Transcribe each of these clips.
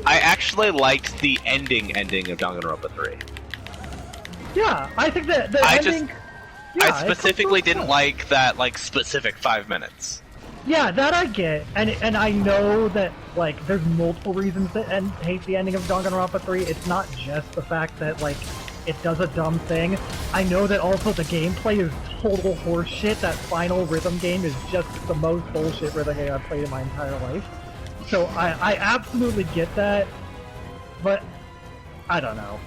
I actually liked the ending of Danganronpa 3. Yeah, I think that the ending... I specifically didn't like that, like, specific 5 minutes. Yeah, that I get, and I know that, like, there's multiple reasons to hate the ending of Danganronpa 3. It's not just the fact that, like, it does a dumb thing. I know that also the gameplay is total horseshit. That final rhythm game is just the most bullshit rhythm game I've played in my entire life. So I absolutely get that, but I don't know.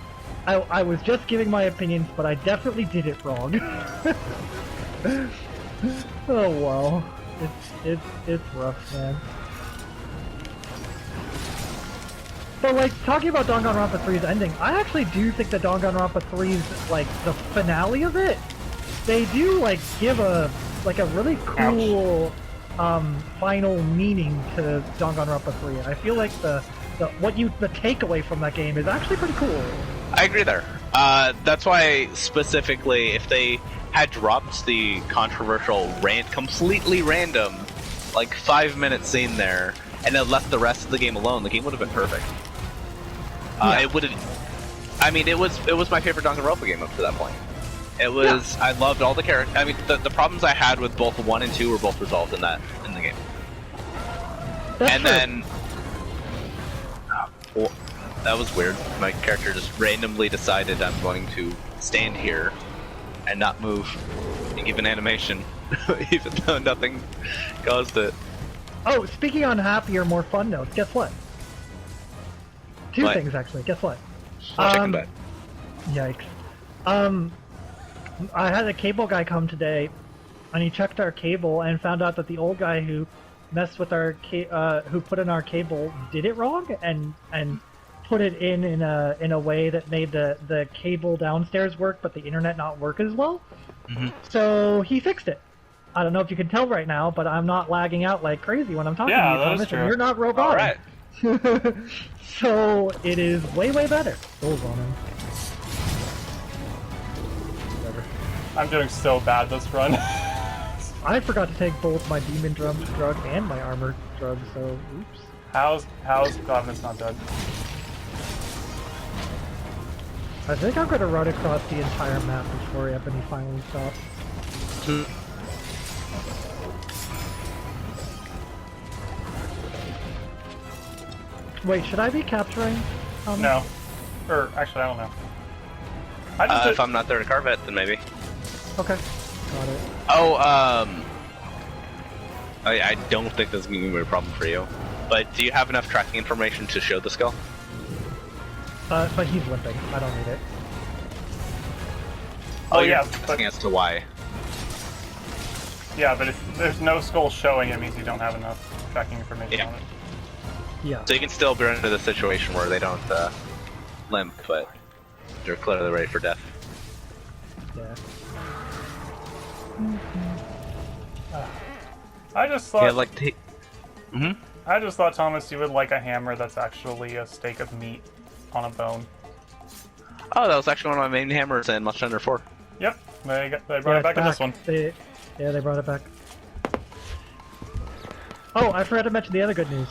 I was just giving my opinions, but I definitely did it wrong. Oh well, it's rough, man. But like talking about Danganronpa 3's ending, I actually do think that Danganronpa 3's like the finale of it, they do like give a really cool final meaning to Danganronpa 3. I feel like the takeaway from that game is actually pretty cool. I agree there. That's why, specifically, if they had dropped the controversial completely random, like 5-minute scene there, and then left the rest of the game alone, the game would have been perfect. Yeah. It would have. I mean, it was my favorite Danganronpa game up to that point. It was. Yeah. I loved all the characters. I mean, the problems I had with both 1 and 2 were both resolved in the game. That's and true. then. Well, that was weird. My character just randomly decided I'm going to stand here and not move and give an animation, even though nothing caused it. Oh, speaking on happier, more fun notes, guess what? Two things, actually. Guess what? Chicken butt. Yikes. I had a cable guy come today, and he checked our cable and found out that the old guy who messed with our who put in our cable did it wrong and put it in a way that made the cable downstairs work, but the internet not work as well. Mm-hmm. So he fixed it. I don't know if you can tell right now, but I'm not lagging out like crazy when I'm talking to you, Thomas, and you're not robotic. All right. So it is way better. Souls on him. Whatever. I'm doing so bad this run. I forgot to take both my demon drug and my armor drug, so oops. How's Godness not dead? I think I'm gonna run across the entire map before Ebony finally stops. Wait, should I be capturing? No. Or, actually, I don't know. If I'm not there to carve it, then maybe. Okay. Got it. Oh, I don't think this is going to be a problem for you. But do you have enough tracking information to show the skull? But he's limping. I don't need it. Oh, yeah. Asking as to why. Yeah, but if there's no skull showing, it means you don't have enough tracking information on it. Yeah. So you can still be into the situation where they don't limp, but they're clearly ready for death. Yeah. I just thought. Yeah, like. I just thought, Thomas, you would like a hammer that's actually a steak of meat on a bone. Oh, that was actually one of my main hammers in Much Under 4. Yep, they brought it back in this one. They brought it back. Oh, I forgot to mention the other good news.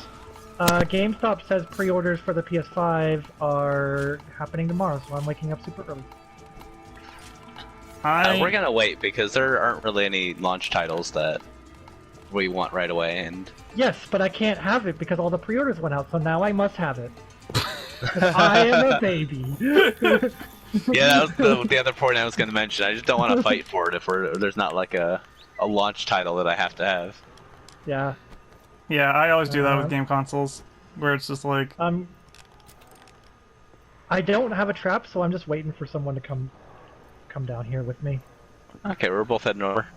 GameStop says pre-orders for the PS5 are happening tomorrow, so I'm waking up super early. We're gonna wait because there aren't really any launch titles that we want right away, and yes, but I can't have it because all the pre-orders went out, so now I must have it. I am a baby. Yeah, that was the other point I was gonna mention. I just don't want to fight for it if there's not like a launch title that I have to have. Yeah. Yeah, I always do that with game consoles, where it's just like... I don't have a trap, so I'm just waiting for someone to come down here with me. Okay, we're both heading over.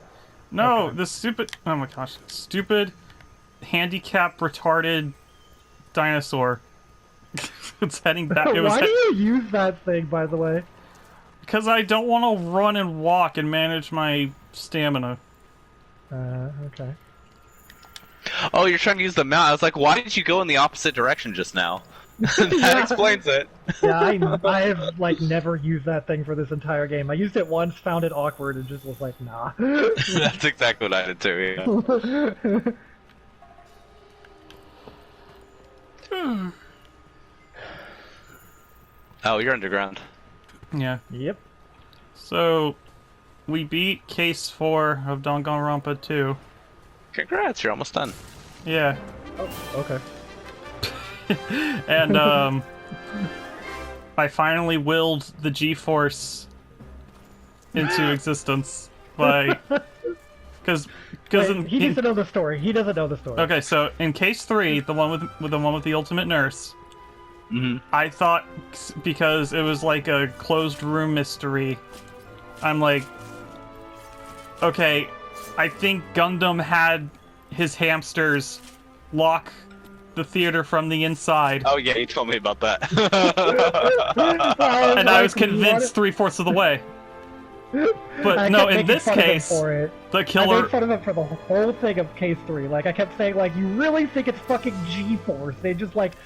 No, okay. the stupid... Oh my gosh. Stupid, handicapped, retarded dinosaur. It's heading back. Why do you use that thing, by the way? Because I don't want to run and walk and manage my stamina. Okay. Oh, you're trying to use the mount. I was like, why did you go in the opposite direction just now? That explains it. Yeah, I have like never used that thing for this entire game. I used it once, found it awkward, and just was like, nah. That's exactly what I did too. Yeah. Oh, you're underground. Yeah. Yep. So, we beat Case 4 of Danganronpa 2. Congrats, you're almost done. Yeah. Oh, okay. And, I finally willed the G-Force into existence by... Because he needs to know the story. He doesn't know the story. Okay, so in Case 3, the one with the ultimate nurse, I thought, because it was like a closed room mystery, I'm like, okay, I think Gundam had his hamsters lock the theater from the inside. Oh yeah, you told me about that. And I was convinced 3/4 of the way. But no, in this case, the killer... I made fun of him for the whole thing of Case 3. Like, I kept saying, like, you really think it's fucking G-Force? They're like,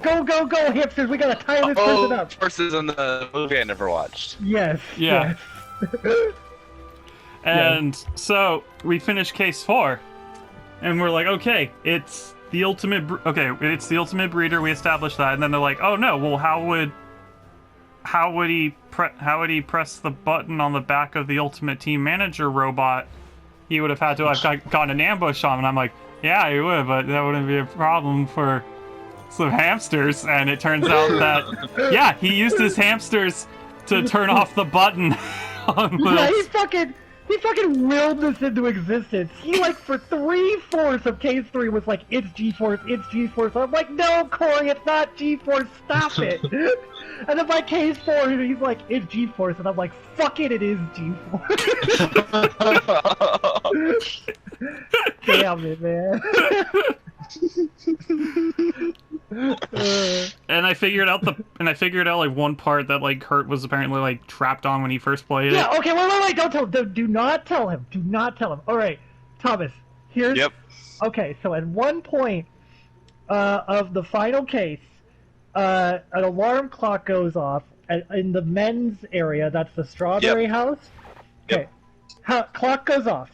go, go, go, hipsters, we gotta tie this person up. Forces in the movie I never watched. Yes. Yeah. Yes. And so, we finished Case 4, and we're like, okay, it's the ultimate... it's the ultimate breeder, we established that, and then they're like, oh no, well, how would he press the button on the back of the Ultimate Team Manager robot? He would have had to have gotten an ambush on him. And I'm like, yeah, he would, but that wouldn't be a problem for some hamsters. And it turns out that, yeah, he used his hamsters to turn off the button on the... Yeah, he fucking willed this into existence. He, like, for 3/4 of Case 3 was like, it's G-Force, it's G-Force. I'm like, no, Corey, it's not G-Force, stop it. And then by Case 4, he's like, it's G-Force, and I'm like, fuck it, it is G-Force. Damn it, man. And I figured out like one part that like Kurt was apparently like trapped on when he first played it. Yeah, okay, wait, don't tell him. Do not tell him. Do not tell him. Alright, Thomas, here's... Yep. Okay, so at one point of the final case, an alarm clock goes off in the men's area. That's the strawberry house. Okay, clock goes off.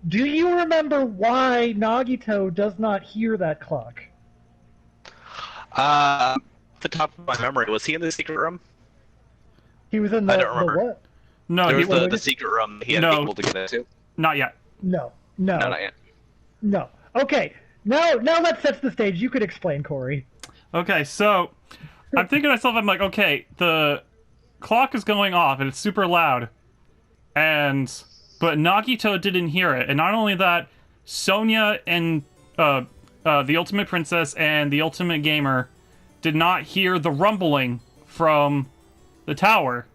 Do you remember why Nagito does not hear that clock? The top of my memory, was he in the secret room? He was in the, I don't remember. The what? No, there he was the secret room he had to be able to get into. Not yet. No, not yet. No. Okay, now that sets the stage. You could explain, Corey. Okay, so I'm thinking to myself, I'm like, okay, the clock is going off and it's super loud, but Nagito didn't hear it, and not only that, Sonya and the Ultimate Princess and the Ultimate Gamer did not hear the rumbling from the tower.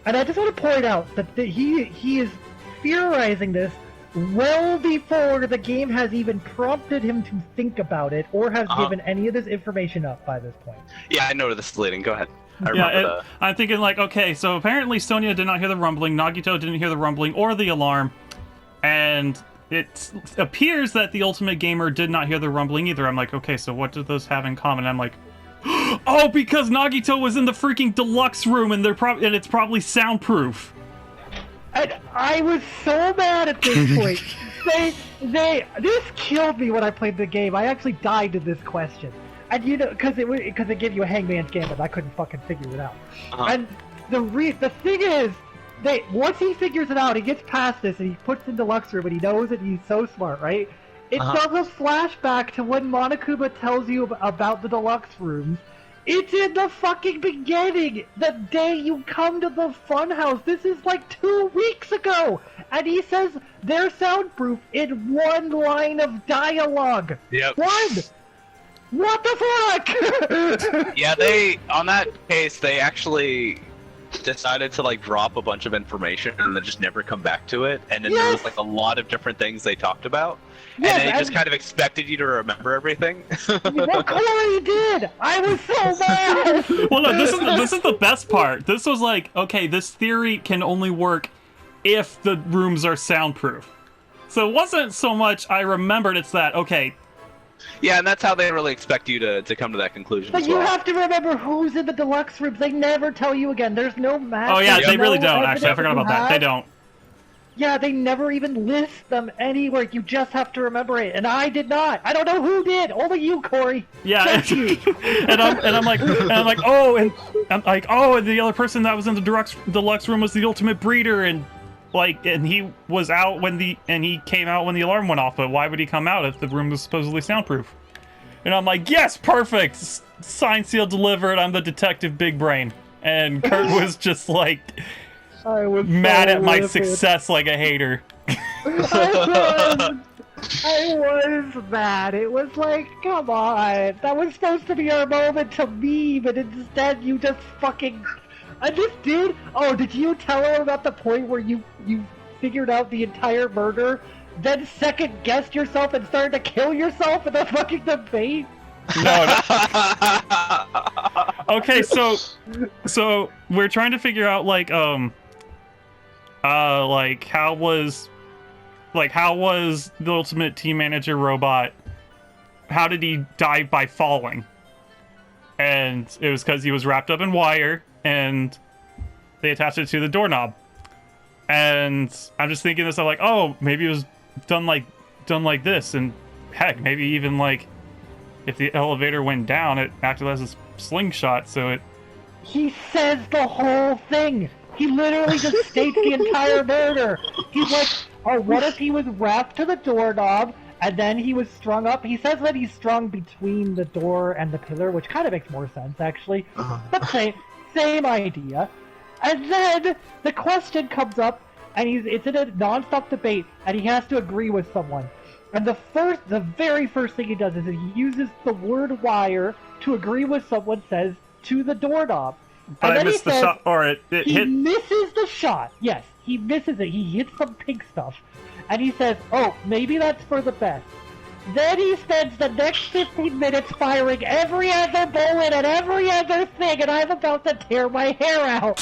And I just want to point out that he is theorizing this well before the game has even prompted him to think about it or has given any of this information up by this point. Yeah, I know where this is leading. Go ahead. I remember I'm thinking like, okay, so apparently Sonya did not hear the rumbling, Nagito didn't hear the rumbling or the alarm, and it appears that the Ultimate Gamer did not hear the rumbling either. I'm like, okay, so what do those have in common? And I'm like, oh, because Nagito was in the freaking deluxe room and it's probably soundproof. And I was so mad at this point. This killed me when I played the game. I actually died to this question. And you know, because it gave you a Hangman's Gambit, I couldn't fucking figure it out. And the thing is, once he figures it out, he gets past this and he puts in Deluxe Room and he knows it. He's so smart, right? It does a flashback to when Monokuma tells you about the Deluxe Rooms. It's in the fucking beginning! The day you come to the funhouse! This is like 2 weeks ago! And he says they're soundproof in one line of dialogue! Yep. One! What the fuck?! Yeah, on that case, they actually decided to like drop a bunch of information and then just never come back to it, and then there was like a lot of different things they talked about. Yes, and they just kind of expected you to remember everything. Well, Corey did! I was so mad! Well, no, this is the best part. This was like, okay, this theory can only work if the rooms are soundproof. So it wasn't so much I remembered, it's that, okay. Yeah, and that's how they really expect you to come to that conclusion. But you have to remember who's in the Deluxe Rooms. They never tell you again. There's no match. Oh yeah, they really don't, actually. I forgot about that. They don't. Yeah, they never even list them anywhere. You just have to remember it, and I did not. I don't know who did. Only you, Corey. Yeah, Just you. and I'm like, oh, and I'm like, oh, and the other person that was in the deluxe room was the ultimate breeder, and he was out he came out when the alarm went off. But why would he come out if the room was supposedly soundproof? And I'm like, yes, perfect. Signed, sealed, delivered. I'm the detective, big brain. And Kurt was just like, I was mad so at my livid. success like a hater. I was mad. It was like, come on. That was supposed to be our moment to me, but instead you just fucking... And this dude... Oh, did you tell him about the point where you figured out the entire murder, then second-guessed yourself and started to kill yourself in the fucking debate? No. Okay, so we're trying to figure out how was the ultimate team manager robot? How did he die by falling? And it was because he was wrapped up in wire, and they attached it to the doorknob. And I'm just thinking this, I'm like, oh, maybe it was done like this, and heck, maybe even like if the elevator went down, it acted as a slingshot, so it... He says the whole thing! He literally just states the entire murder! He's like, oh, what if he was wrapped to the doorknob, and then he was strung up? He says that he's strung between the door and the pillar, which kind of makes more sense, actually. But same idea. And then the question comes up, and it's in a non-stop debate, and he has to agree with someone. And the very first thing he does is he uses the word wire to agree with someone says to the doorknob. But and I missed the shot, or it he hit... misses the shot. Yes, he misses it. He hits some pink stuff. And he says, oh, maybe that's for the best. Then he spends the next 15 minutes firing every other bullet and every other thing, and I'm about to tear my hair out.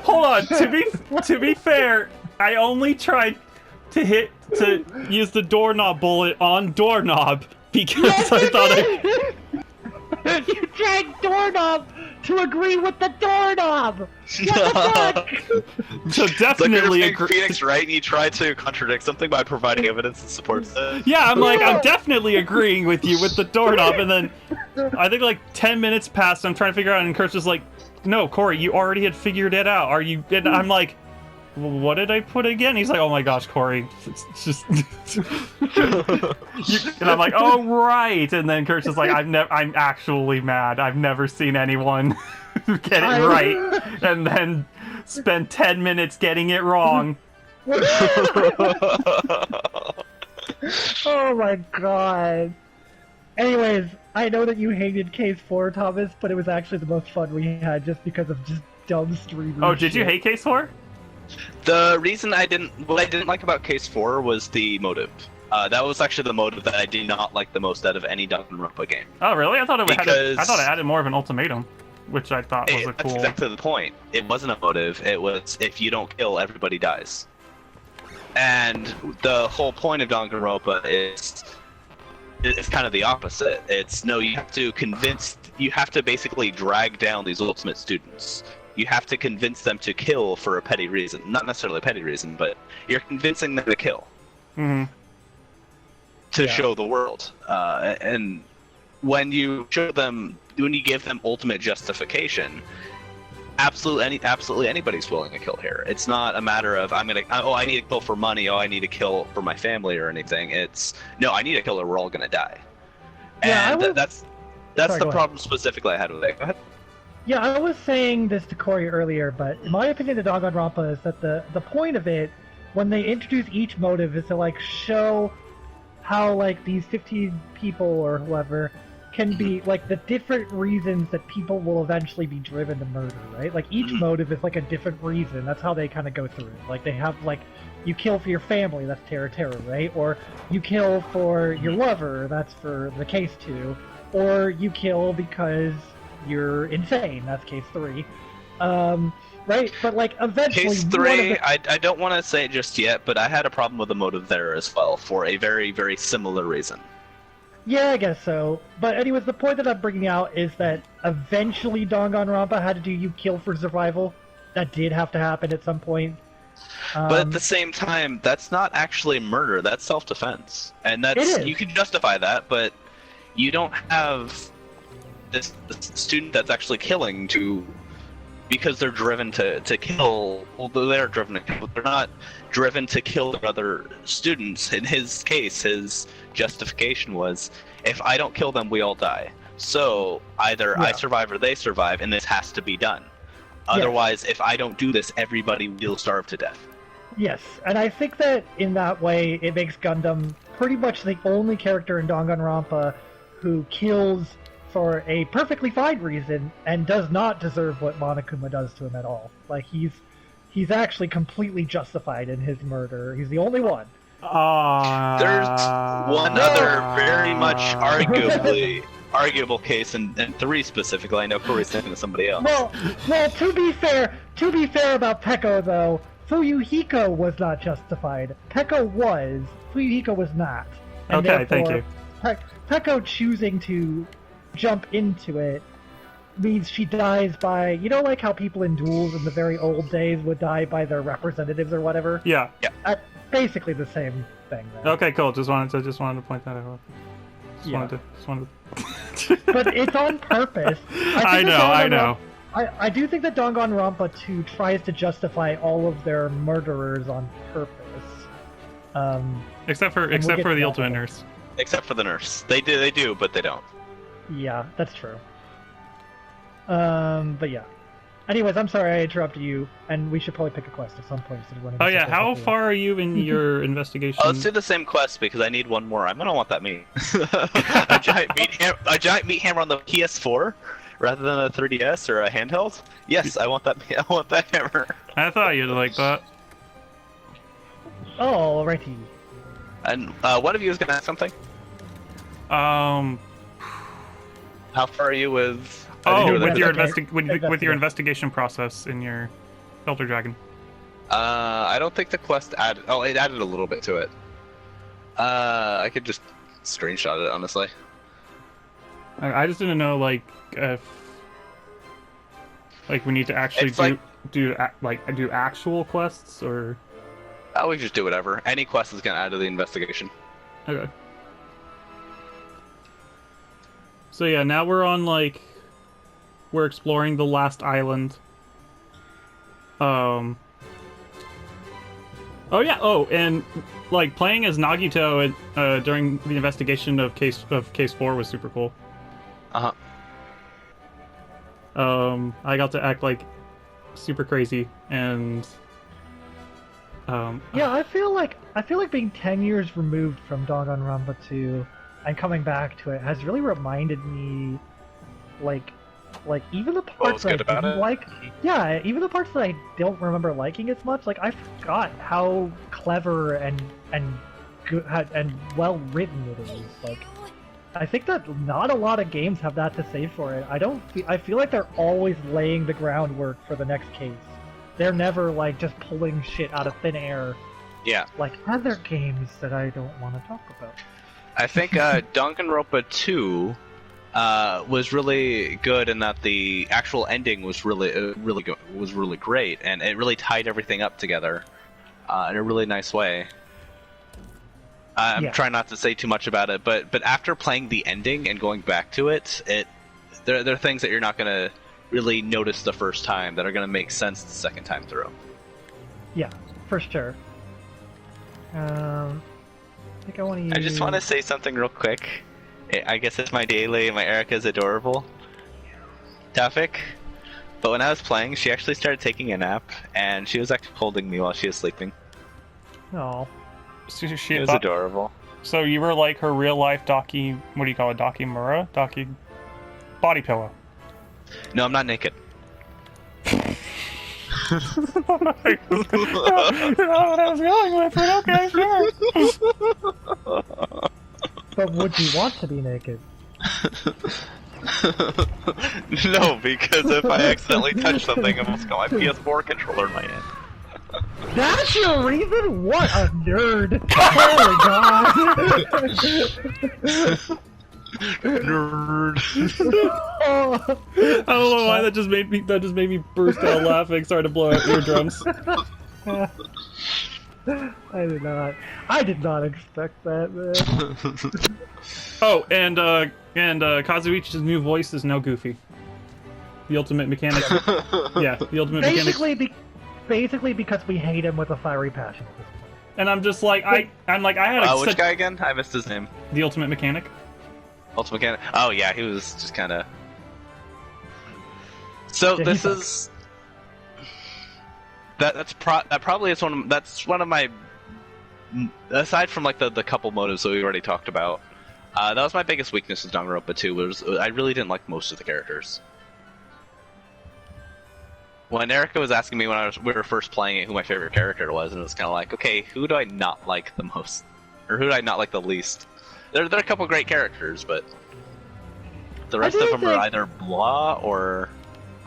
Hold on. To be fair, I only tried to use the doorknob bullet on doorknob because Yes, I you thought did! You tried doorknob to agree with the doorknob! What the fuck? So definitely agree. Phoenix, right? And you try to contradict something by providing evidence that supports it. Yeah, I'm definitely agreeing with you with the doorknob, and then I think like 10 minutes passed, I'm trying to figure out, and Kurt's just like, no, Corey, you already had figured it out. And I'm like, what did I put again? He's like, oh my gosh, Corey, it's just... And I'm like, oh right. And then Kurt's just like, I'm actually mad. I've never seen anyone get it right, and then spend 10 minutes getting it wrong. Oh my god. Anyways, I know that you hated Case 4, Thomas, but it was actually the most fun we had just because of just dumb streaming. Oh, did you hate Case 4? The reason what I didn't like about Case 4 was the motive. That was actually the motive that I did not like the most out of any Danganronpa game. Oh, really? I thought it added more of an ultimatum, which I thought was That's cool... exactly the point. It wasn't a motive. It was, if you don't kill, everybody dies. And the whole point of Danganronpa is kind of the opposite. It's, no, you have to basically drag down these ultimate students. You have to convince them to kill for a petty reason. Not necessarily a petty reason, but you're convincing them to kill. Mm-hmm. To show the world. And when you give them ultimate justification, absolutely anybody's willing to kill here. It's not a matter of, I need to kill for money, I need to kill for my family or anything. It's, no, I need to kill or we're all gonna die. And that's the problem specifically I had with it. Go ahead. Yeah, I was saying this to Corey earlier, but in my opinion, the Danganronpa is that the point of it, when they introduce each motive, is to like show how like these 15 people or whoever can be like the different reasons that people will eventually be driven to murder, right? Like each motive is like a different reason. That's how they kind of go through it. Like they have like, you kill for your family, that's terror, right? Or you kill for your lover, that's for the Case 2. Or you kill because you're insane, that's Case 3. Right? But like eventually... Case 3, I don't want to say it just yet, but I had a problem with the motive there as well, for a very, very similar reason. Yeah, I guess so. But anyways, the point that I'm bringing out is that eventually Danganronpa had to do you kill for survival. That did have to happen at some point. But at the same time, that's not actually murder. That's self-defense, and It that's is. you can justify that. But you don't have this student that's actually killing because they're driven to kill. Well, they're driven to kill, but they're not driven to kill their other students. In his case, his justification was, if I don't kill them, we all die. So either I survive or they survive, and this has to be done. Otherwise, if I don't do this, everybody will starve to death. Yes, and I think that in that way, it makes Gundam pretty much the only character in Danganronpa who kills for a perfectly fine reason and does not deserve what Monokuma does to him at all. Like, he's actually completely justified in his murder. He's the only one. There's one other very much arguable case, and 3 specifically. I know Corey's thinking of somebody else. Well, to be fair about Peko though, Fuyuhiko was not justified. Peko was. Fuyuhiko was not. And Okay, thank you. Peko choosing to jump into it means she dies by, like how people in duels in the very old days would die by their representatives or whatever. Yeah. Basically the same thing. Then. Okay, cool. Just wanted to point that out. Just wanted to. But it's on purpose. I know. I do think that Danganronpa 2 tries to justify all of their murderers on purpose. Except for the ultimate nurse. Except for the nurse. They do, but they don't. Yeah, that's true. But yeah. Anyways, I'm sorry I interrupted you, and we should probably pick a quest at some point. Oh yeah, how far are you in your investigation? Let's do the same quest because I need one more. I'm gonna want that meat. a giant meat hammer on the PS4 rather than a 3DS or a handheld. Yes, I want that. I want that hammer. I thought you'd like that. Oh, righty. And one of you is gonna ask something. How far are you with? with your investigation process in your Filter Dragon. I don't think the quest added. Oh, it added a little bit to it. I could just screenshot it, honestly. I just didn't know, if we need to actually do actual quests, or... We can just do whatever. Any quest is gonna add to the investigation. Okay. So yeah, now we're on, we're exploring the last island. Oh yeah. Oh, and playing as Nagito during the investigation of case 4 was super cool. I got to act super crazy, and yeah, I feel like being 10 years removed from Danganronpa 2 and coming back to it has really reminded me, even the parts that I didn't like. Yeah, even the parts that I don't remember liking as much. I forgot how clever and good and well written it is. I think that not a lot of games have that to say for it. I feel like they're always laying the groundwork for the next case. They're never just pulling shit out of thin air. Yeah. Like other games that I don't want to talk about. I think Danganronpa 2 was really good in that the actual ending was really good, was really great, and it really tied everything up together in a really nice way. I'm trying not to say too much about it, but after playing the ending and going back to it, there are things that you're not gonna really notice the first time that are gonna make sense the second time through. Yeah, for sure. I think I want to use... I just want to say something real quick. I guess it's my daily, my Erica's adorable topic. But when I was playing, she actually started taking a nap, and she was actually holding me while she was sleeping. Oh. It was adorable. So you were like her real life Daki, what do you call it, Dakimura? Daki body pillow. No, I'm not naked. That's not what I was going with, but okay, sure. But would you want to be naked? No, because if I accidentally touch something, I must got my PS4 controller in my hand. That's your reason? What a nerd! Oh my god! Nerd. I don't know why that just made me burst out laughing, started to blow out eardrums. I did not expect that, man. Oh, and Kazuichi's new voice is now Goofy. The ultimate mechanic. Yeah, the ultimate mechanic. Basically because we hate him with a fiery passion at this point. And I'm just like, I had which guy again? I missed his name. The ultimate mechanic. Ultimate mechanic. Oh yeah, he was just kind of. So Yeah, this is. That probably is that's one of my. Aside from like the couple motives that we already talked about, that was my biggest weakness with Danganronpa 2. Was I really didn't like most of the characters. When Erica was asking me when we were first playing it who my favorite character was, and it was kind of like, okay, who do I not like the most, or who do I not like the least? There are a couple great characters, but the rest of them are either blah or.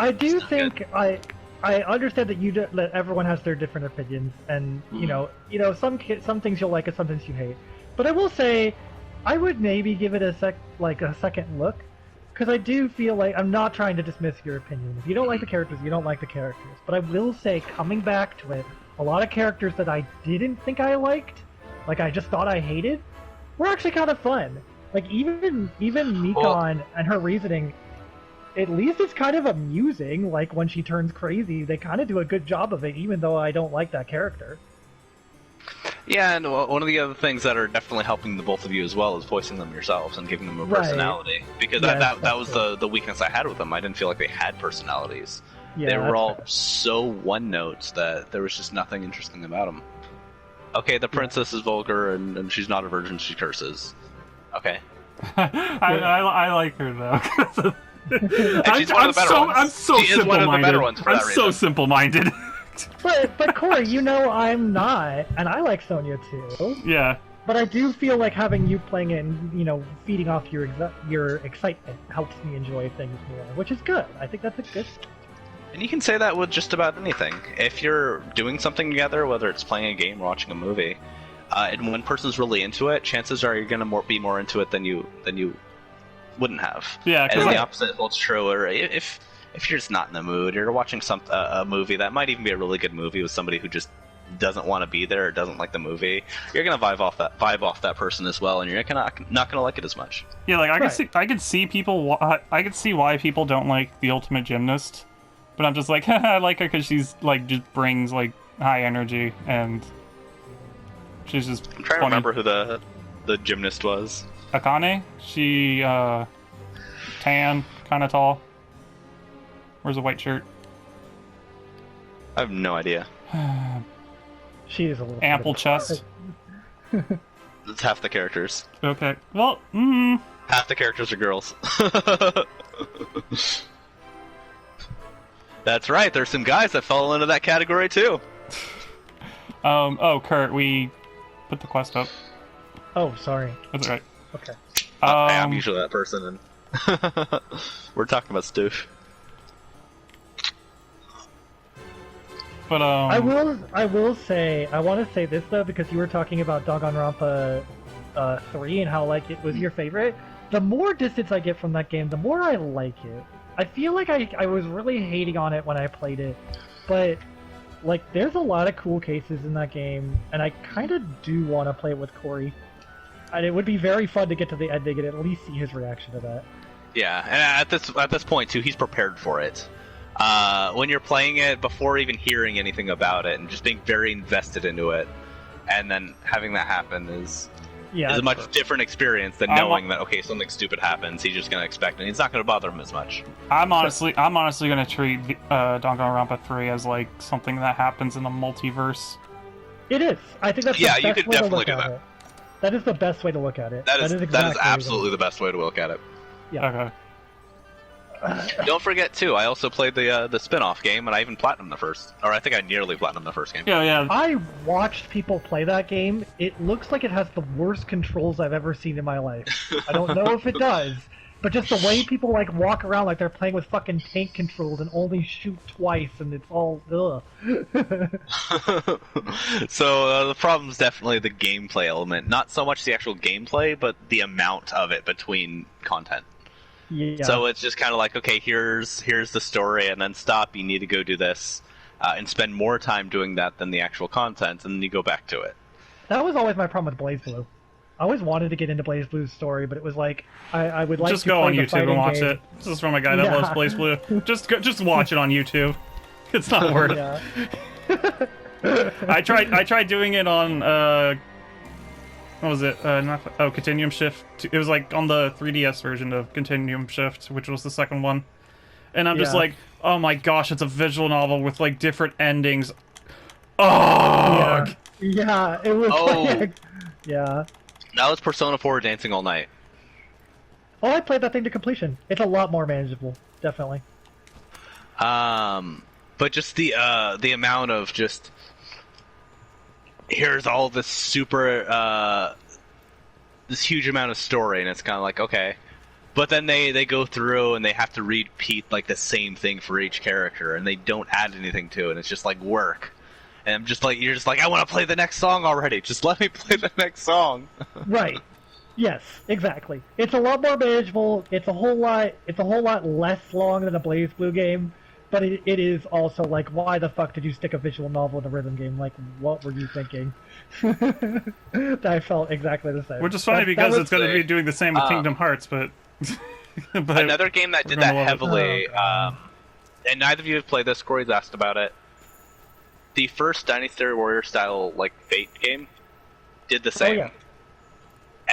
I do think I understand that that everyone has their different opinions, and you know some things you'll like and some things you hate. But I will say, I would maybe give it a second look, because I do feel like I'm not trying to dismiss your opinion. If you don't like the characters, you don't like the characters. But I will say, coming back to it, a lot of characters that I didn't think I liked, like I just thought I hated, were actually kind of fun. Like even Mikon and her reasoning. At least it's kind of amusing, like when she turns crazy, they kind of do a good job of it, even though I don't like that character. Yeah, and one of the other things that are definitely helping the both of you as well is voicing them yourselves and giving them a personality. Because that was the weakness I had with them. I didn't feel like they had personalities. Yeah, they were all so one notes that there was just nothing interesting about them. Okay, the princess is vulgar and she's not a virgin, she curses. Okay. I like her though. I'm so simple-minded. I'm so simple-minded. but Corey, I'm not, and I like Sonya too. Yeah. But I do feel like having you playing it and feeding off your excitement helps me enjoy things more, which is good. I think that's a good. And you can say that with just about anything. If you're doing something together, whether it's playing a game or watching a movie, and one person's really into it, chances are you're going to be more into it than you wouldn't have. Yeah, and the opposite holds true. Or if you're just not in the mood, you're watching a movie that might even be a really good movie with somebody who just doesn't want to be there or doesn't like the movie, you're gonna vibe off that person as well, and you're not gonna like it as much. Yeah, like I can see why people don't like the Ultimate Gymnast, but I'm just like, I like her because she's like just brings like high energy and she's just. I'm trying to remember who the gymnast was. Akane? She, tan, kind of tall. Wears a white shirt. I have no idea. She is a little ample chest. It's half the characters. Okay. Well, half the characters are girls. That's right. There's some guys that fall into that category too. Oh, Kurt, we put the quest up. Oh, sorry. That's right. Okay. I'm usually that person, and we're talking about Stoof. But I will say, I want to say this though, because you were talking about Danganronpa 3 and how like it was your favorite. The more distance I get from that game, the more I like it. I feel like I was really hating on it when I played it, but like there's a lot of cool cases in that game, and I kind of do want to play it with Corey. And it would be very fun to get to the ending and at least see his reaction to that. Yeah, and at this point too, he's prepared for it. When you're playing it, before even hearing anything about it, and just being very invested into it, and then having that happen is a much different experience than knowing that something stupid happens. He's just gonna expect it. And it's not gonna bother him as much. I'm honestly gonna treat Danganronpa 3 as like something that happens in the multiverse. It is. I think that's you the best could way to definitely look do at that. it. That is the best way to look at it. That is absolutely the best way to look at it. Yeah. Okay. Don't forget too, I also played the spin-off game, and I even platinumed the first, or I think I nearly platinumed the first game. Yeah. I watched people play that game. It looks like it has the worst controls I've ever seen in my life. I don't know if it does, but just the way people like walk around like they're playing with fucking tank controls and only shoot twice, and it's all ugh. So the problem is definitely the gameplay element, not so much the actual gameplay, but the amount of it between content. Yeah. So it's just kind of like, okay, here's the story, and then stop. You need to go do this. and spend more time doing that than the actual content, and then you go back to it. That was always my problem with BlazBlue. I always wanted to get into BlazBlue's story, but it was like I would like Just to go play on the YouTube and fighting watch game. it. This is from a guy that Yeah. loves BlazBlue. Just watch it on YouTube. It's not worth it. Yeah. I tried doing it on what was it? Continuum Shift. It was like on the 3DS version of Continuum Shift, which was the second one. And I'm just Yeah. like, oh my gosh, it's a visual novel with like different endings. Oh, Yeah, it was Oh. like, yeah. That was Persona 4 Dancing All Night. Oh, I played that thing to completion. It's a lot more manageable, definitely. But just the amount of just here's all this super this huge amount of story, and it's kind of like okay, but then they go through and they have to repeat like the same thing for each character, and they don't add anything to it. And it's just like work, and I'm just like you're just like I want to play the next song already. Just let me play the next song. Right. Yes, exactly. It's a lot more manageable. It's a whole lot less long than a BlazBlue game, but it is also like, why the fuck did you stick a visual novel in a rhythm game? Like, what were you thinking? I felt exactly the same. which is funny That because was it's going to be doing the same with Kingdom Hearts, but, but Another game that did we're gonna that love it. heavily, and neither of you have played this. Corey's asked about it. The first Dynasty Warrior style like Fate game did the same. yeah.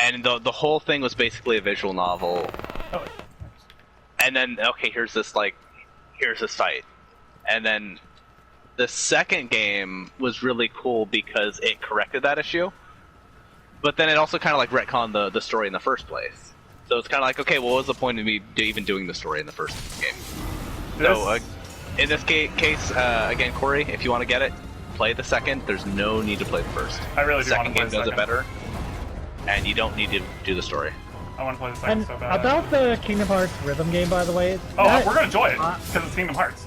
And the whole thing was basically a visual novel. Oh, And then okay, here's this fight. And then the second game was really cool because it corrected that issue. But then it also kind of like retconned the story in the first place. So it's kind of like, okay, well, what was the point of me even doing the story in the first game? So in this case, again, Corey, if you want to get it, play the second. There's no need to play the first. I really The do want second to play game the does it second. better, and you don't need to do the story. I want to play the second and so bad. about the Kingdom Hearts rhythm game, by the way. Oh, that- we're gonna enjoy it because it's Kingdom Hearts.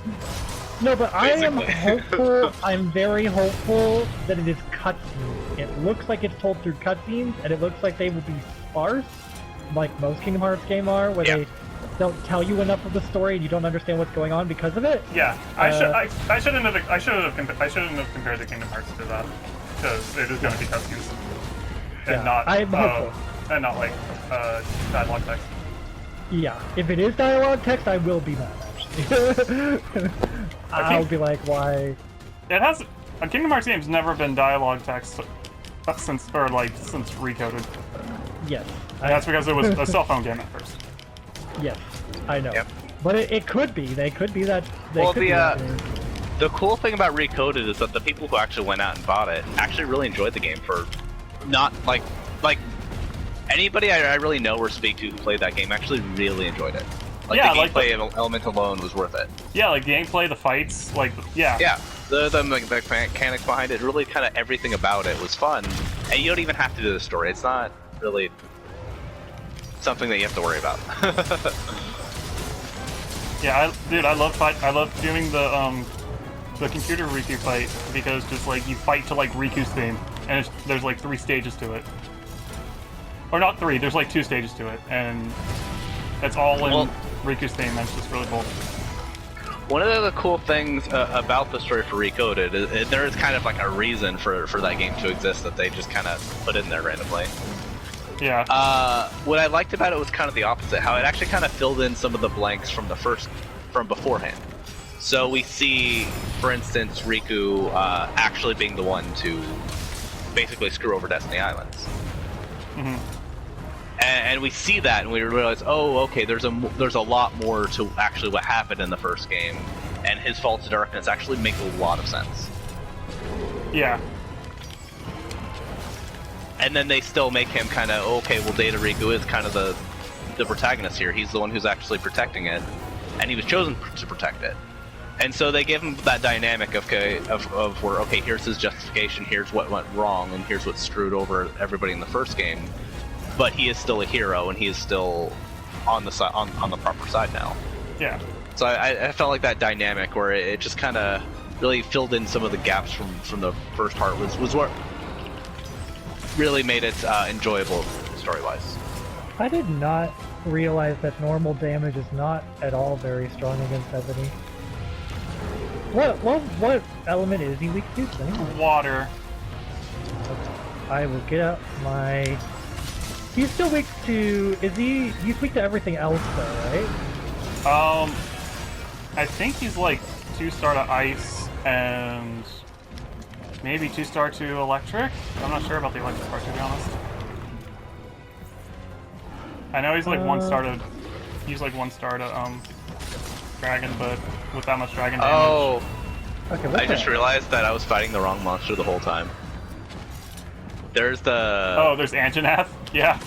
No, but I am Basically. hopeful. I'm very hopeful that it is cutscenes. It looks like it's told through cutscenes, and it looks like they will be sparse, like most Kingdom Hearts game are, where Yeah. they don't tell you enough of the story and you don't understand what's going on because of it. Yeah, I shouldn't have compared the Kingdom Hearts to that because it is gonna be cutscenes and Yeah, not I'm hopeful. and not like dialogue text. Yeah, if it is dialogue text, I will be mad. Actually, I'll be like, why? It has a Kingdom Hearts game's never been dialogue text since Recoded. Yes, And that's because it was a cell phone game at first. yes, I know. Yep. But it could be. They could be that. They Well, could be that game. the cool thing about Recoded is that the people who actually went out and bought it actually really enjoyed the game for not like anybody I really know or speak to who played that game actually really enjoyed it. Like Yeah, the like gameplay element alone was worth it. Yeah, like gameplay, the fights, like yeah. Yeah, the mechanics behind it, really kind of everything about it was fun, and you don't even have to do the story. It's not really something that you have to worry about. Yeah, I love doing the computer Riku fight because just like you fight to like Riku's theme, and there's like 3 stages to it, or not 3. There's like 2 stages to it, and it's all in Riku's theme. And it's just really cool. One of the cool things about the story for Recoded is there is kind of like a reason for that game to exist that they just kind of put in there randomly. Yeah. What I liked about it was kind of the opposite, how it actually kind of filled in some of the blanks from beforehand. So we see, for instance, Riku actually being the one to basically screw over Destiny Islands. Mm-hmm. And we see that, and we realize, oh, okay, there's a lot more to actually what happened in the first game, and his Faults of Darkness actually make a lot of sense. Yeah. And then they still make him kind of, okay, well, Data Riku is kind of the protagonist here. He's the one who's actually protecting it, and he was chosen to protect it. And so they give him that dynamic of where, okay, here's his justification, here's what went wrong, and here's what screwed over everybody in the first game. But he is still a hero, and he is still on the side, on the proper side now. Yeah. So I felt like that dynamic where it just kind of really filled in some of the gaps from the first part was what really made it enjoyable story-wise. I did not realize that normal damage is not at all very strong against Ebony. What element is he weak to? Water. I will get out my... He's still weak to... He's weak to everything else though, right? I think he's like 2-star to ice and maybe 2-star to electric. I'm not sure about the electric part, to be honest. I know he's like 1-star to... He's like 1-star to, dragon, but with that much dragon damage... Oh! Okay, I just realized that I was fighting the wrong monster the whole time. There's the... Oh, there's Anjanath? Yeah.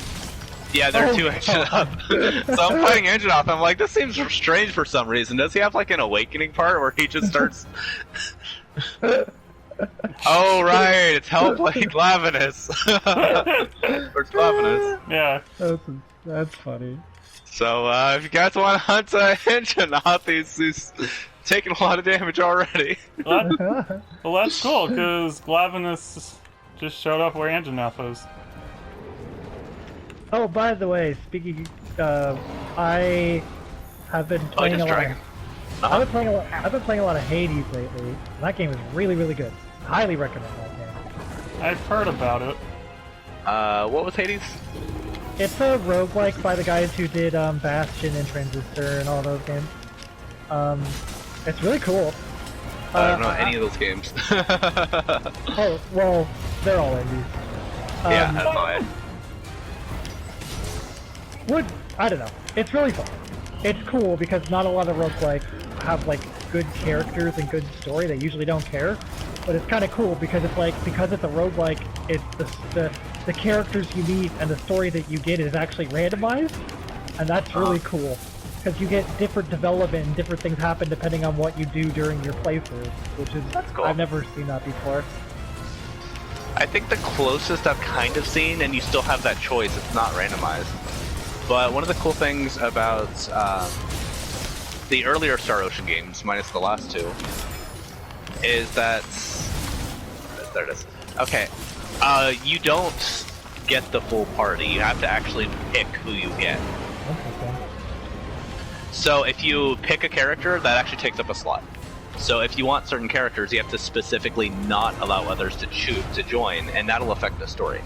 Yeah, there are two Anjanath. So I'm fighting Anjanath, I'm like, this seems strange for some reason. Does he have like an awakening part where he just starts... Oh, right, it's Hellblade Glavenus. Or Glavenus. Yeah. That's funny. So, if you guys want to hunt Anjanath, he's taking a lot of damage already. Well, that's cool, because Glavenus just showed up where Anjanath is. Oh, by the way, speaking, I have been playing a lot. I've been playing a lot of Hades lately. That game is really, really good. Highly recommend that game. I've heard about it. What was Hades? It's a roguelike by the guys who did Bastion and Transistor and all those games. It's really cool. I don't know any of those games. Oh, well, they're all indies. Yeah, that's why. I don't know. It's really fun. It's cool because not a lot of roguelikes have like good characters and good story. They usually don't care. But it's kind of cool because it's like, because it's a roguelike, it's the characters you meet and the story that you get is actually randomized. And that's really cool. Because you get different development and different things happen depending on what you do during your playthrough. Which is, that's cool. I've never seen that before. I think the closest I've kind of seen, and you still have that choice, it's not randomized. But one of the cool things about the earlier Star Ocean games, minus the last two, is that... There it is. Okay. You don't get the full party. You have to actually pick who you get. So if you pick a character, that actually takes up a slot. So if you want certain characters, you have to specifically not allow others to join, and that'll affect the story.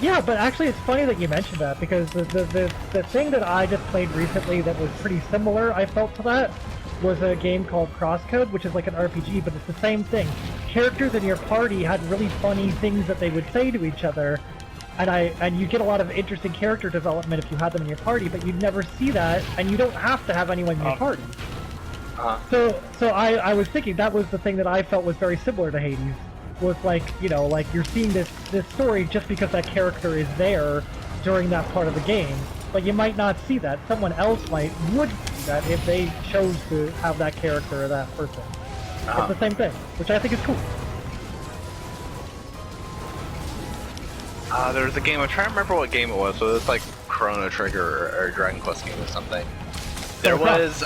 Yeah, but actually it's funny that you mentioned that, because the thing that I just played recently that was pretty similar, I felt, to that, was a game called Crosscode, which is like an RPG, but it's the same thing. Characters in your party had really funny things that they would say to each other, and you get a lot of interesting character development if you had them in your party, but you'd never see that, and you don't have to have anyone in your party. So I was thinking that was the thing that I felt was very similar to Hades. Was like, you know, like you're seeing this story just because that character is there during that part of the game, but you might not see that. Someone else would see that if they chose to have that character or that person. It's the same thing, which I think is cool. There was a game, I'm trying to remember what game it was, so it was like Chrono Trigger or Dragon Quest game or something. There was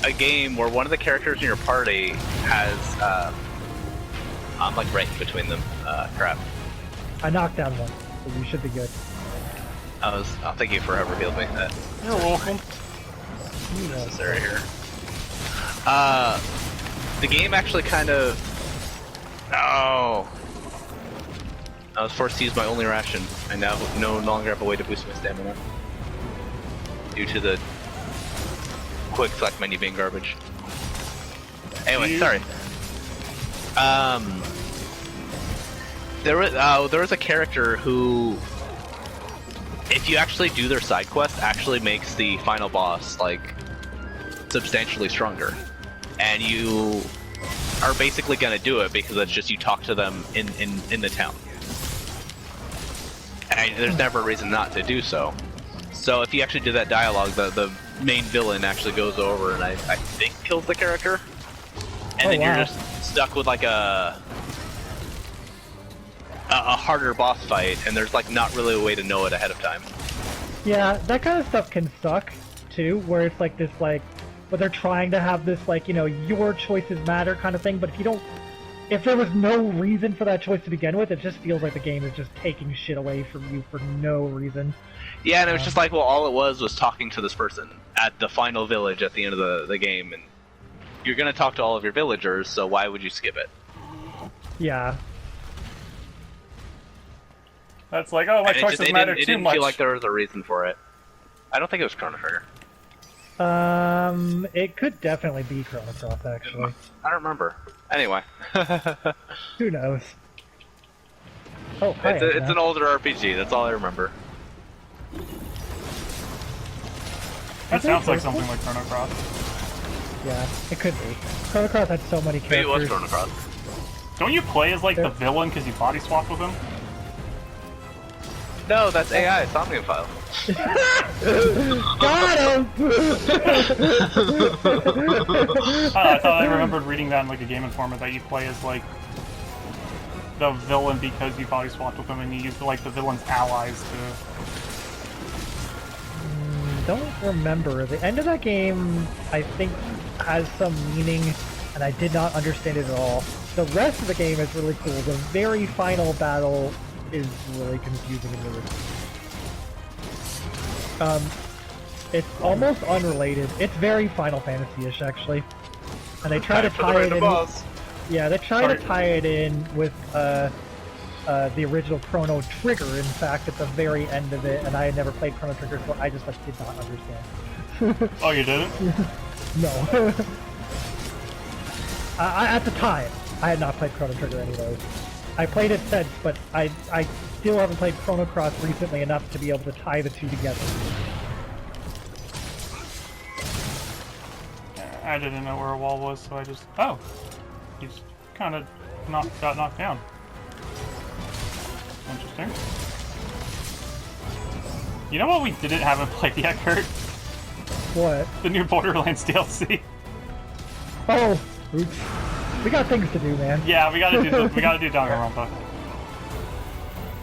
a game where one of the characters in your party has, I'm like right in between them, crap. I knocked down one, so you should be good. Oh, thank you for whoever healed me. You're welcome. Necessary here. The game actually kind of... Oh. I was forced to use my only ration. I now no longer have a way to boost my stamina. Due to the quick select menu being garbage. Anyway, sorry. There was a character who, if you actually do their side quest, actually makes the final boss like substantially stronger, and you are basically gonna do it because it's just you talk to them in the town, and there's never a reason not to do so. So if you actually do that dialogue, the main villain actually goes over and I think kills the character, and then you're just stuck with like a harder boss fight, and there's like not really a way to know it ahead of time. Yeah, that kind of stuff can suck too, where it's like this, like, but they're trying to have this, like, you know, your choices matter kind of thing, but if you don't if there was no reason for that choice to begin with, it just feels like the game is just taking shit away from you for no reason. Yeah, and it was just like, well, all it was talking to this person at the final village at the end of the game, and you're gonna talk to all of your villagers, so why would you skip it? Yeah. That's like, oh, my And choices matter too much. It didn't feel like there was a reason for it. I don't think it was Chrono Trigger. It could definitely be Chrono Cross, actually. I don't remember. Anyway. Who knows? Oh, hi, It's an older RPG, that's all I remember. That sounds like something like Chrono Cross. Yeah, it could be. Chrono Cross had so many characters. Maybe it was Chrono Cross. Don't you play as like the villain because you body swap with him? No, that's AI, Somnium File. Got him! I thought I remembered reading that in like a Game Informer that you play as like the villain because you body swapped with him and you use like the villain's allies to... Don't remember. The end of that game, I think, has some meaning, and I did not understand it at all. The rest of the game is really cool. The very final battle is really confusing and really it's almost unrelated. It's very Final Fantasy-ish, actually. And they try to tie it in... Yeah, they try to tie it in with, the original Chrono Trigger, in fact, at the very end of it, and I had never played Chrono Trigger, so I just, like, did not understand. Oh, you didn't? No. At the time, I had not played Chrono Trigger anyways. I played it since, but I still haven't played Chrono Cross recently enough to be able to tie the two together. I didn't know where a wall was, so I just... Oh! He's kind of got knocked down. Interesting. You know what we didn't haven't played yet, Kurt? What? The new Borderlands DLC. Oh! Oops. We got things to do, man. Yeah, we gotta do Danganronpa.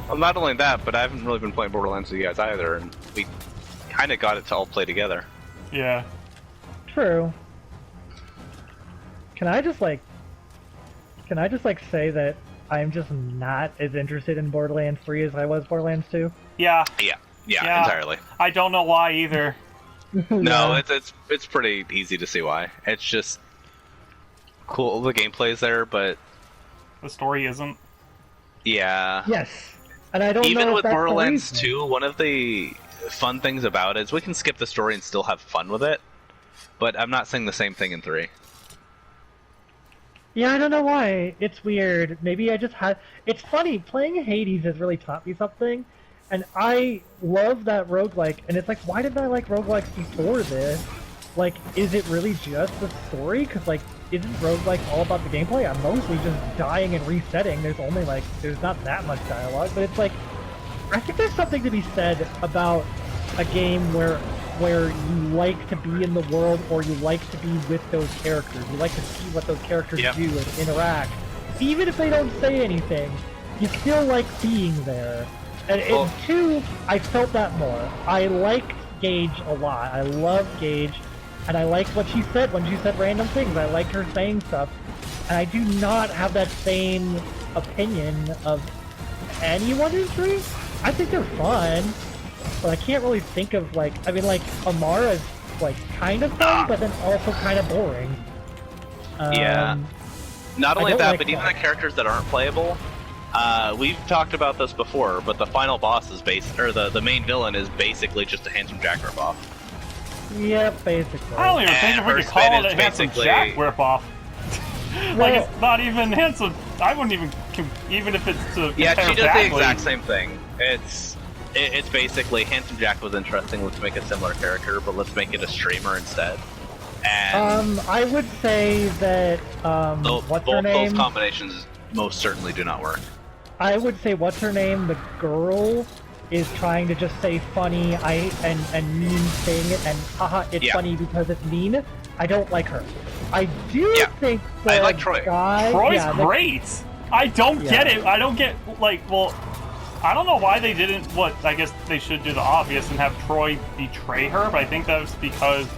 Well, not only that, but I haven't really been playing Borderlands with you guys either, and we kind of got it to all play together. Yeah. True. Can I just like say that I'm just not as interested in Borderlands 3 as I was Borderlands 2? Yeah. Yeah, entirely. I don't know why either. No, it's pretty easy to see why. It's just cool. The gameplay's there, but the story isn't. Yeah. Yes, and I don't even know with if that's Borderlands the reason. 2, one of the fun things about it is we can skip the story and still have fun with it. But I'm not saying the same thing in 3. Yeah, I don't know why. It's weird. Maybe I just had... It's funny, playing Hades has really taught me something, and I love that roguelike, and it's like, why didn't I like roguelikes before this? Like, is it really just the story? Because, like, isn't roguelike all about the gameplay? I'm mostly just dying and resetting. There's only, like, there's not that much dialogue, but it's like, I think there's something to be said about a game where you like to be in the world, or you like to be with those characters. You like to see what those characters do and interact. Even if they don't say anything, you still like being there. And in 2, I felt that more. I liked Gage a lot. I love Gage, and I liked what she said when she said random things. I liked her saying stuff. And I do not have that same opinion of anyone in 3. I think they're fun. But I can't really think of, like, I mean, like, Amara's, like, kind of fun, but then also kind of boring. Yeah. Not only that, like but even that. the characters that aren't playable, we've talked about this before, but the final boss is the main villain is basically just a Handsome Jack ripoff. Yeah, basically. I don't even think if we could call it a Handsome Jack ripoff. Like, it's not even handsome. I wouldn't even if it's to Yeah, she does badly. the exact same thing. It's basically Handsome Jack was interesting, let's make a similar character, but let's make it a streamer instead. And I would say that, what's her name? Both combinations most certainly do not work. I would say, what's her name? The girl is trying to just say funny and mean saying it, and haha, it's funny because it's mean. I don't like her. I do think that I like Troy. Troy's great! I don't get it. I don't get, like, well... I don't know why they didn't, I guess they should do the obvious and have Troy betray her, but I think that was because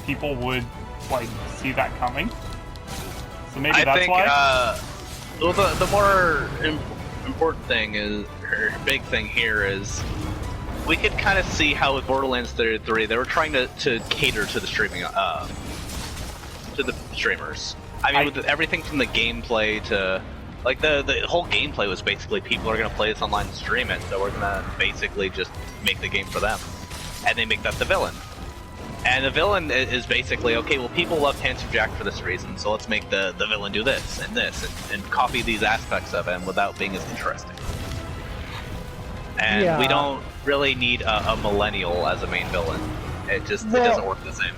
people would, like, see that coming. So maybe that's why? Well, the more important thing is, or big thing here is, we could kind of see how with Borderlands 3 they were trying to cater to the streaming, to the streamers. I mean, with everything from the gameplay to, like, the whole gameplay was basically people are gonna play this online and stream it, so we're gonna basically just make the game for them, and they make that the villain. And the villain is basically, okay, well, people love Handsome Jack for this reason, so let's make the villain do this, and copy these aspects of him without being as interesting. And we don't really need a millennial as a main villain. It doesn't work the same.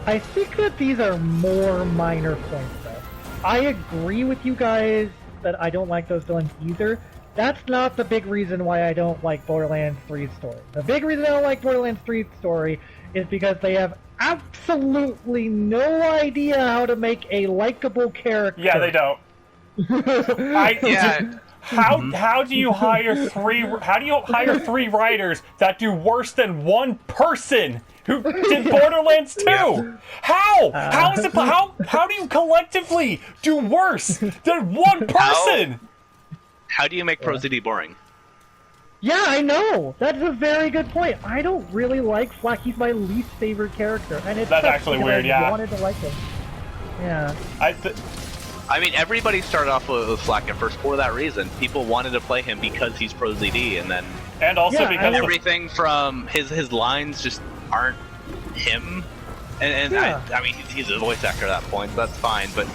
I think that these are more minor points, though. I agree with you guys that I don't like those villains either. That's not the big reason why I don't like Borderlands 3's story. The big reason I don't like Borderlands 3's story is because they have absolutely no idea how to make a likable character. Yeah, they don't. How do you hire three writers that do worse than one person who did Borderlands 2? Yeah. How? How do you collectively do worse than one person? How do you make ProZD boring? Yeah, I know! That's a very good point. I don't really like Flack. He's my least favorite character. And it's That's actually weird, I wanted to like him. Yeah. I mean, everybody started off with Flack at first for that reason. People wanted to play him because he's ProZD, and also because everything from his lines just aren't him. And I mean, he's a voice actor at that point, so that's fine. But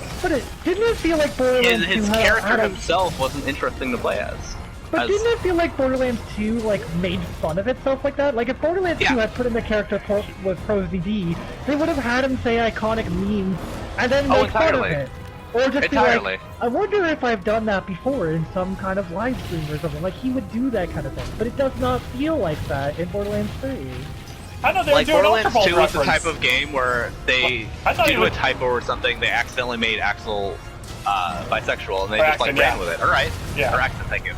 didn't it feel like Borderlands 2 his character himself wasn't interesting to play as? But didn't it feel like Borderlands 2 made fun of itself like that? Like if Borderlands 2 had put in the character with ProZD, they would have had him say iconic memes and then make fun of it. Or just be like, I wonder if I've done that before in some kind of live stream or something. Like he would do that kind of thing. But it does not feel like that in Borderlands 3. I know they were doing Borderlands 2 was the reference. type of game where they, due to a typo or something, they accidentally made Axel bisexual, and they just ran with it. All right, or Axel, thank you.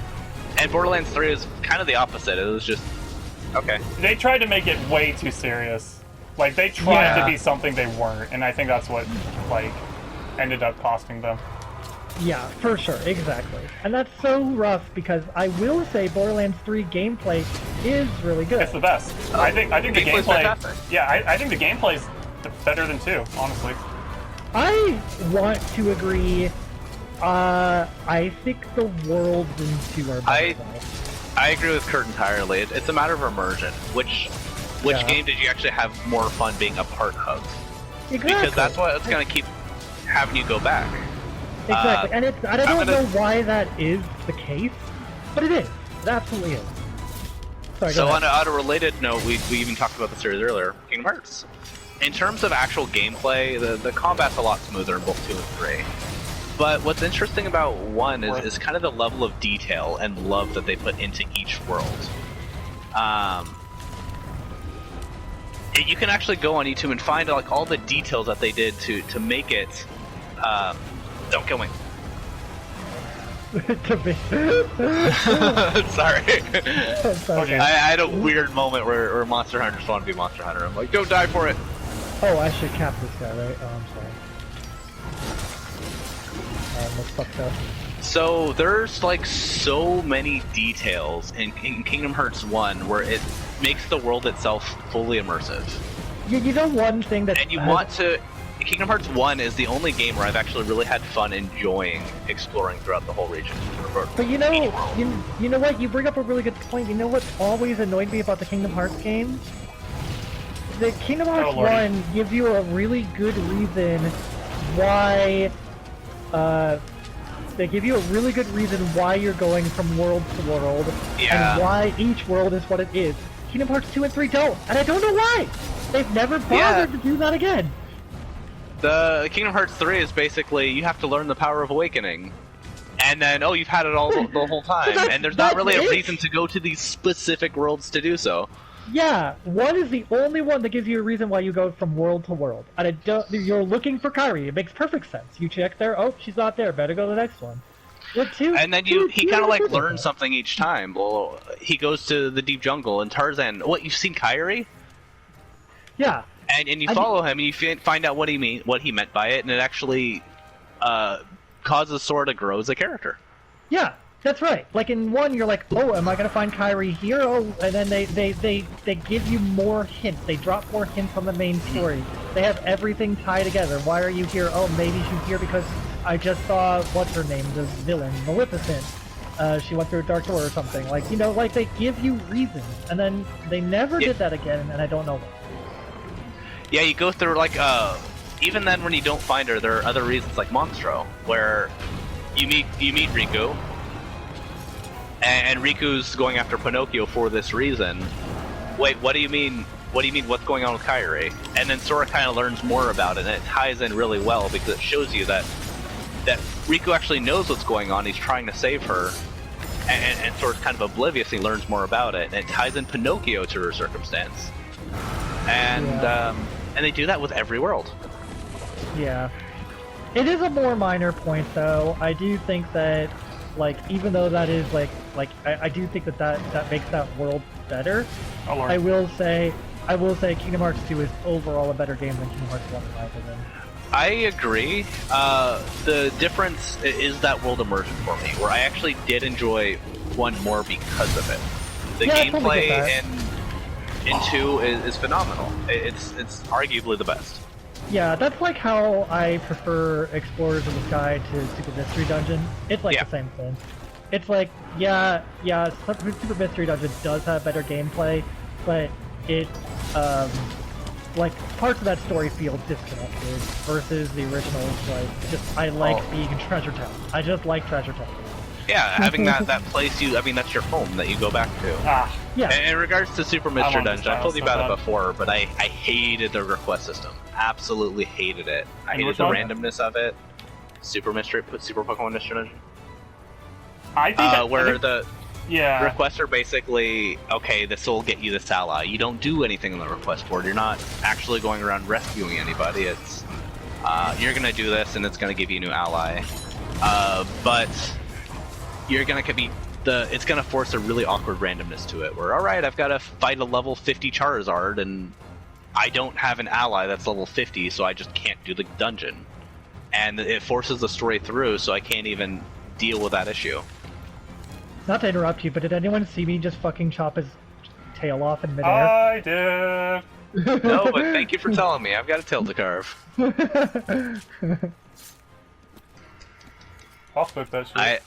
And Borderlands 3 is kind of the opposite. It was just okay. They tried to make it way too serious. Like they tried to be something they weren't, and I think that's what ended up costing them. Yeah, for sure, exactly. And that's so rough because I will say Borderlands 3 gameplay is really good. It's the best. I think the gameplay. Fantastic. Yeah, I think the gameplay's better than 2, honestly. I want to agree. I think the worlds in 2 are better. I agree with Kurt entirely. It's a matter of immersion. Which game did you actually have more fun being a part of? Exactly. Because that's what it's going to keep having you go back. Exactly, and I don't know why that is the case, but it is. It absolutely is. Sorry, so on a related note, we even talked about the series earlier, Kingdom Hearts. In terms of actual gameplay, the combat's a lot smoother in both 2 and 3. But what's interesting about 1 is kind of the level of detail and love that they put into each world. You can actually go on YouTube and find all the details that they did to make it. Don't kill me. Sorry. Okay. I had a weird moment where Monster Hunter just wanted to be Monster Hunter. I'm like, don't die for it. Oh, I should cap this guy, right? Oh, I'm sorry. That's fucked up. So there's so many details in Kingdom Hearts 1 where it makes the world itself fully immersive. You know one thing that... And you want to... Kingdom Hearts 1 is the only game where I've actually really had fun enjoying exploring throughout the whole region. But you know what? You bring up a really good point. You know what's always annoyed me about the Kingdom Hearts games? The Kingdom Hearts 1 gives you a really good reason why... they give you a really good reason why you're going from world to world, and why each world is what it is. Kingdom Hearts 2 and 3 don't, and I don't know why! They've never bothered to do that again! The Kingdom Hearts 3 is basically, you have to learn the power of awakening. And then, you've had it all the whole time, and there's not really a reason to go to these specific worlds to do so. Yeah, 1 is the only one that gives you a reason why you go from world to world. And you're looking for Kairi. It makes perfect sense. You check there, oh, she's not there, better go to the next one. And then he kind of learns something each time. Well, he goes to the deep jungle, and Tarzan, what, you've seen Kairi? Yeah. And you follow him, and you find out what he meant by it, and it actually causes Sora to grow as a character. Yeah, that's right. Like in 1, you're like, oh, am I gonna find Kairi here? Oh, and then they give you more hints. They drop more hints on the main story. They have everything tied together. Why are you here? Oh, maybe she's here because I just saw what's her name, the villain, Maleficent. She went through a dark door or something. Like, you know, like they give you reasons, and then they never did that again, and I don't know why. Yeah, you go through like even then when you don't find her, there are other reasons like Monstro, where you meet Riku, and Riku's going after Pinocchio for this reason. Wait, what do you mean? What do you mean? What's going on with Kairi? And then Sora kind of learns more about it, and it ties in really well because it shows you that Riku actually knows what's going on. He's trying to save her, and Sora's kind of oblivious. He learns more about it, and it ties in Pinocchio to her circumstance. And they do that with every world. Yeah. It is a more minor point, though. I do think that, like, even though that is, I do think that makes that world better. Oh, Lord. I will say Kingdom Hearts 2 is overall a better game than Kingdom Hearts 1 in my opinion. I agree. The difference is that world immersion for me, where I actually did enjoy 1 more because of it. The gameplay in 2 is phenomenal. It's arguably the best. Yeah, that's like how I prefer Explorers of the Sky to Super Mystery Dungeon. It's like the same thing. It's like, yeah, Super Mystery Dungeon does have better gameplay, but it, like, parts of that story feel disconnected versus the original. Like, I like being in Treasure Town. I just like Treasure Town. Yeah, having that place that's your home that you go back to. Yeah. And in regards to Super Mystery Dungeon, I've told you about so it before, but I hated the request system. Absolutely hated it. I hated the randomness of it. Super Pokemon Mystery Dungeon. I think where the Yeah. Requests are basically, okay, this will get you this ally. You don't do anything on the request board. You're not actually going around rescuing anybody. It's, you're gonna do this and it's gonna give you a new ally. But you're gonna be, it's gonna force a really awkward randomness to it, where, alright, I've gotta fight a level 50 Charizard, and I don't have an ally that's level 50, so I just can't do the dungeon. And it forces the story through, so I can't even deal with that issue. Not to interrupt you, but did anyone see me just fucking chop his tail off in midair? I did. No, but thank you for telling me. I've got a tail to carve. I'll flip that shit.